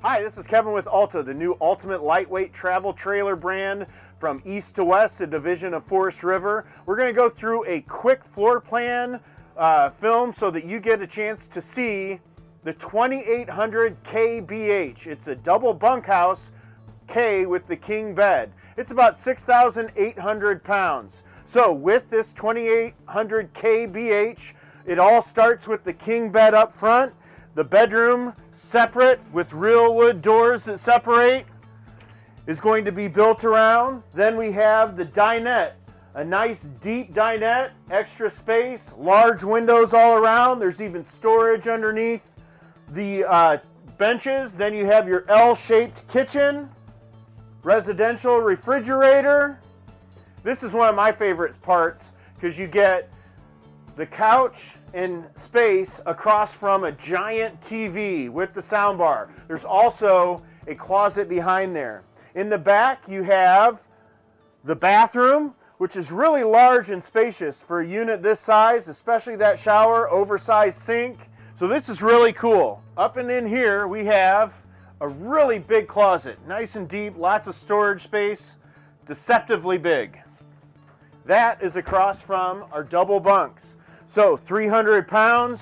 Hi, this is Kevin with Alta, the new ultimate lightweight travel trailer brand from east to west, a division of Forest River. We're going to go through a quick floor plan film so that you get a chance to see the 2800Kbh. It's a double bunkhouse K with the king bed. It's about 6,800 pounds. So with this 2800Kbh, it all starts with the king bed up front, the bedroom separate with real wood doors that separate is going to be built around. Then we have the dinette, a nice deep dinette, extra space, large windows all around. There's even storage underneath the benches. Then you have your L-shaped kitchen, residential refrigerator. This is one of my favorite parts because you get the couch and space across from a giant TV with the soundbar. There's also a closet behind there. In the back you have the bathroom, which is really large and spacious for a unit this size, especially that shower, oversized sink. So this is really cool. Up and in here we have a really big closet, nice and deep, lots of storage space, deceptively big. That is across from our double bunks. So 300 pounds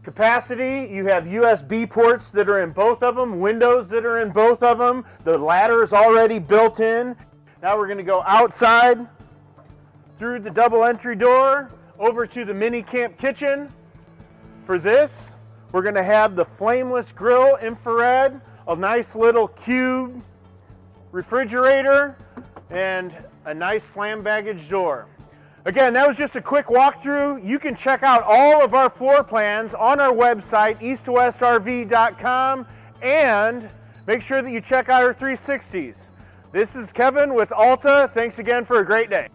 capacity. You have USB ports that are in both of them, windows that are in both of them. The ladder is already built in. Now we're going to go outside through the double entry door over to the mini camp kitchen. For this, we're going to have the flameless grill, infrared, a nice little cube refrigerator, and a nice slam baggage door. Again, that was just a quick walkthrough. You can check out all of our floor plans on our website, easttowestrv.com, and make sure that you check out our 360s. This is Kevin with Alta. Thanks again for a great day.